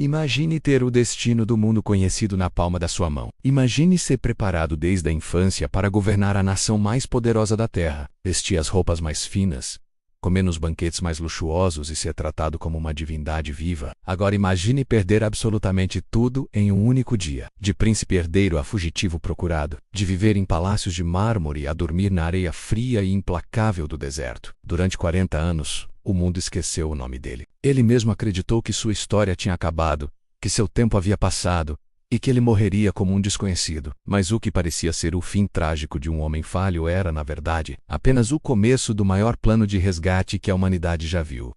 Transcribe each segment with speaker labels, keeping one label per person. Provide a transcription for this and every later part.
Speaker 1: Imagine ter o destino do mundo conhecido na palma da sua mão. Imagine ser preparado desde a infância para governar a nação mais poderosa da Terra, vestir as roupas mais finas, comer nos banquetes mais luxuosos e ser tratado como uma divindade viva. Agora imagine perder absolutamente tudo em um único dia. De príncipe herdeiro a fugitivo procurado, de viver em palácios de mármore a dormir na areia fria e implacável do deserto. Durante 40 anos, o mundo esqueceu o nome dele. Ele mesmo acreditou que sua história tinha acabado, que seu tempo havia passado, e que ele morreria como um desconhecido. Mas o que parecia ser o fim trágico de um homem falho era, na verdade, apenas o começo do maior plano de resgate que a humanidade já viu.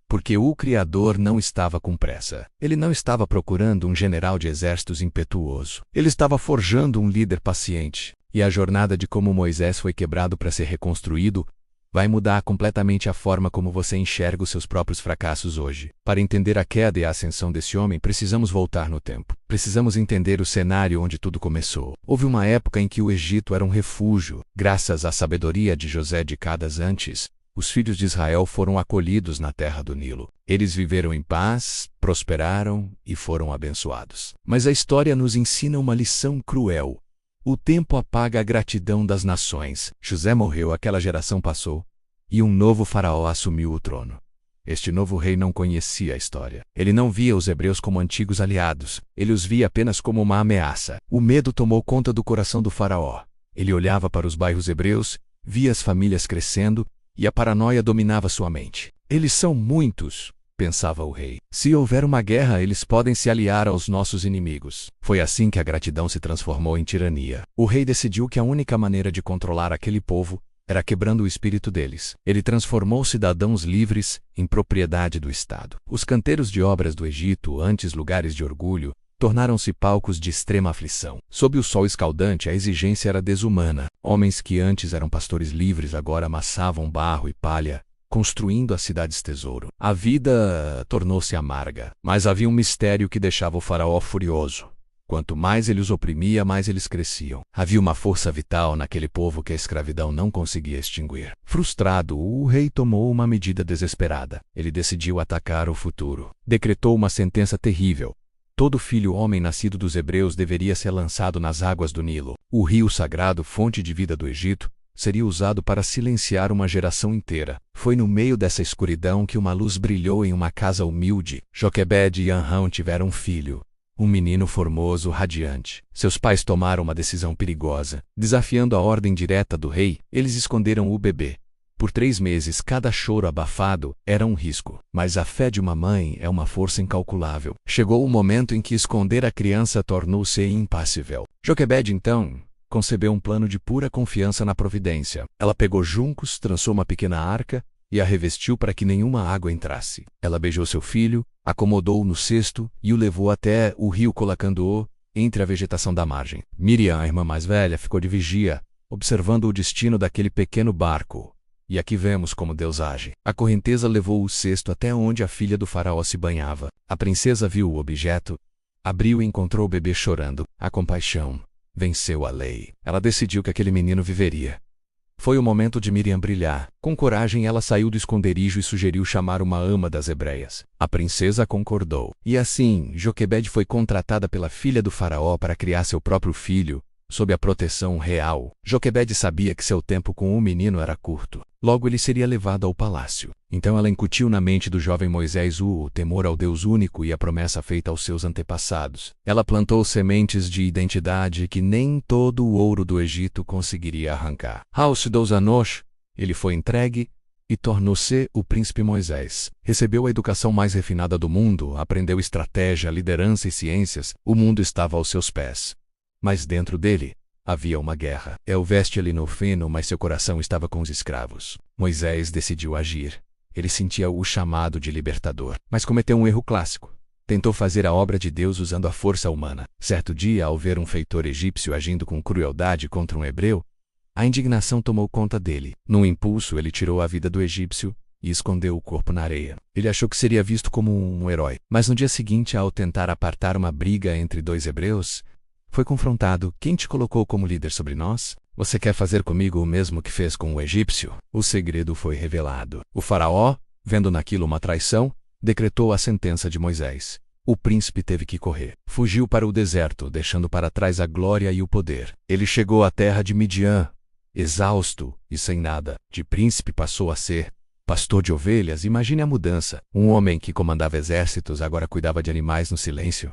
Speaker 1: Porque o Criador não estava com pressa. Ele não estava procurando um general de exércitos impetuoso. Ele estava forjando um líder paciente. E a jornada de como Moisés foi quebrado para ser reconstruído vai mudar completamente a forma como você enxerga os seus próprios fracassos hoje. Para entender a queda e a ascensão desse homem, precisamos voltar no tempo. Precisamos entender o cenário onde tudo começou. Houve uma época em que o Egito era um refúgio. Graças à sabedoria de José de Cadas antes, os filhos de Israel foram acolhidos na terra do Nilo. Eles viveram em paz, prosperaram e foram abençoados. Mas a história nos ensina uma lição cruel. O tempo apaga a gratidão das nações. José morreu, aquela geração passou, e um novo faraó assumiu o trono. Este novo rei não conhecia a história. Ele não via os hebreus como antigos aliados. Ele os via apenas como uma ameaça. O medo tomou conta do coração do faraó. Ele olhava para os bairros hebreus, via as famílias crescendo, e a paranoia dominava sua mente. Eles são muitos, pensava o rei. Se houver uma guerra, eles podem se aliar aos nossos inimigos. Foi assim que a gratidão se transformou em tirania. O rei decidiu que a única maneira de controlar aquele povo era quebrando o espírito deles. Ele transformou cidadãos livres em propriedade do Estado. Os canteiros de obras do Egito, antes lugares de orgulho, tornaram-se palcos de extrema aflição. Sob o sol escaldante, a exigência era desumana. Homens que antes eram pastores livres agora amassavam barro e palha, construindo as cidades tesouro. A vida tornou-se amarga, mas havia um mistério que deixava o faraó furioso. Quanto mais ele os oprimia, mais eles cresciam. Havia uma força vital naquele povo que a escravidão não conseguia extinguir. Frustrado, o rei tomou uma medida desesperada. Ele decidiu atacar o futuro. Decretou uma sentença terrível. Todo filho homem nascido dos hebreus deveria ser lançado nas águas do Nilo. O rio sagrado, fonte de vida do Egito, seria usado para silenciar uma geração inteira. Foi no meio dessa escuridão que uma luz brilhou em uma casa humilde. Joquebede e Anrão tiveram um filho, um menino formoso, radiante. Seus pais tomaram uma decisão perigosa. Desafiando a ordem direta do rei, eles esconderam o bebê. Por 3 meses, cada choro abafado era um risco. Mas a fé de uma mãe é uma força incalculável. Chegou o momento em que esconder a criança tornou-se impassível. Joquebede, então, concebeu um plano de pura confiança na providência. Ela pegou juncos, trançou uma pequena arca e a revestiu para que nenhuma água entrasse. Ela beijou seu filho, acomodou-o no cesto e o levou até o rio, colocando-o entre a vegetação da margem. Miriam, a irmã mais velha, ficou de vigia, observando o destino daquele pequeno barco. E aqui vemos como Deus age. A correnteza levou o cesto até onde a filha do faraó se banhava. A princesa viu o objeto, abriu e encontrou o bebê chorando. A compaixão venceu a lei. Ela decidiu que aquele menino viveria. Foi o momento de Miriam brilhar. Com coragem, ela saiu do esconderijo e sugeriu chamar uma ama das hebreias. A princesa concordou. E assim, Joquebede foi contratada pela filha do faraó para criar seu próprio filho, sob a proteção real. Joquebede sabia que seu tempo com o menino era curto. Logo ele seria levado ao palácio. Então ela incutiu na mente do jovem Moisés o temor ao Deus único e a promessa feita aos seus antepassados. Ela plantou sementes de identidade que nem todo o ouro do Egito conseguiria arrancar. Aos 12 anos, ele foi entregue e tornou-se o príncipe Moisés. Recebeu a educação mais refinada do mundo, aprendeu estratégia, liderança e ciências. O mundo estava aos seus pés. Mas dentro dele havia uma guerra. El veste-lhe no feno, mas seu coração estava com os escravos. Moisés decidiu agir. Ele sentia o chamado de libertador, mas cometeu um erro clássico. Tentou fazer a obra de Deus usando a força humana. Certo dia, ao ver um feitor egípcio agindo com crueldade contra um hebreu, a indignação tomou conta dele. Num impulso, ele tirou a vida do egípcio e escondeu o corpo na areia. Ele achou que seria visto como um herói. Mas no dia seguinte, ao tentar apartar uma briga entre 2 hebreus, foi confrontado. Quem te colocou como líder sobre nós? Você quer fazer comigo o mesmo que fez com o egípcio? O segredo foi revelado. O faraó, vendo naquilo uma traição, decretou a sentença de Moisés. O príncipe teve que correr. Fugiu para o deserto, deixando para trás a glória e o poder. Ele chegou à terra de Midian, exausto e sem nada. De príncipe passou a ser pastor de ovelhas. Imagine a mudança. Um homem que comandava exércitos agora cuidava de animais no silêncio.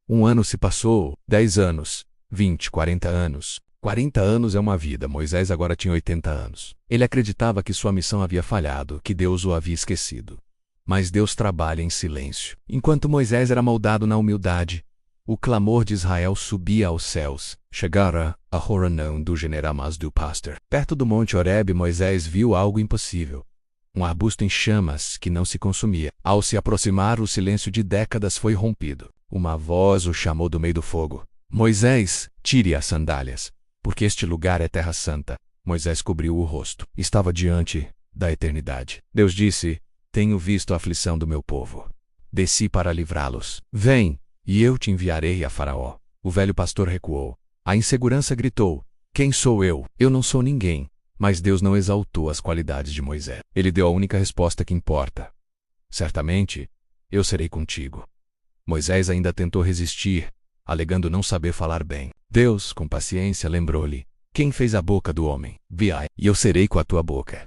Speaker 1: 1 ano se passou, 10 anos, 20, 40 anos. 40 anos é uma vida. Moisés agora tinha 80 anos. Ele acreditava que sua missão havia falhado, que Deus o havia esquecido. Mas Deus trabalha em silêncio. Enquanto Moisés era moldado na humildade, o clamor de Israel subia aos céus. Chegara a Horanã do Generamas do Pastor. Perto do monte Horebe, Moisés viu algo impossível. Um arbusto em chamas que não se consumia. Ao se aproximar, o silêncio de décadas foi rompido. Uma voz o chamou do meio do fogo. Moisés, tire as sandálias, porque este lugar é terra santa. Moisés cobriu o rosto. Estava diante da eternidade. Deus disse: tenho visto a aflição do meu povo. Desci para livrá-los. Vem, e eu te enviarei a Faraó. O velho pastor recuou. A insegurança gritou: quem sou eu? Eu não sou ninguém. Mas Deus não exaltou as qualidades de Moisés. Ele deu a única resposta que importa. Certamente, eu serei contigo. Moisés ainda tentou resistir, alegando não saber falar bem. Deus, com paciência, lembrou-lhe: quem fez a boca do homem? Vi-a, e eu serei com a tua boca.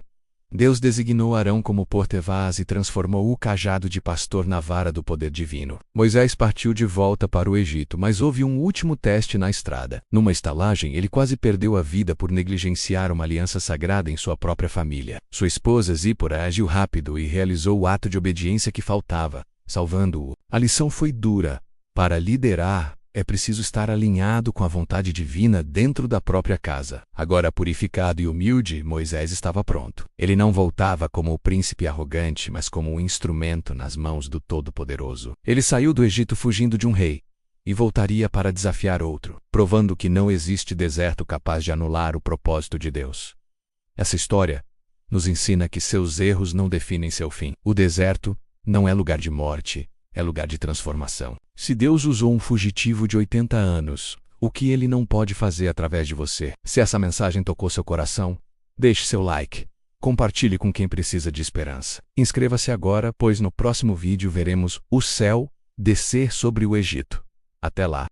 Speaker 1: Deus designou Arão como porta-voz e transformou o cajado de pastor na vara do poder divino. Moisés partiu de volta para o Egito, mas houve um último teste na estrada. Numa estalagem, ele quase perdeu a vida por negligenciar uma aliança sagrada em sua própria família. Sua esposa Zípora agiu rápido e realizou o ato de obediência que faltava, salvando-o. A lição foi dura. Para liderar, é preciso estar alinhado com a vontade divina dentro da própria casa. Agora purificado e humilde, Moisés estava pronto. Ele não voltava como o príncipe arrogante, mas como um instrumento nas mãos do Todo-Poderoso. Ele saiu do Egito fugindo de um rei e voltaria para desafiar outro, provando que não existe deserto capaz de anular o propósito de Deus. Essa história nos ensina que seus erros não definem seu fim. O deserto não é lugar de morte, é lugar de transformação. Se Deus usou um fugitivo de 80 anos, o que Ele não pode fazer através de você? Se essa mensagem tocou seu coração, deixe seu like. Compartilhe com quem precisa de esperança. Inscreva-se agora, pois no próximo vídeo veremos o céu descer sobre o Egito. Até lá!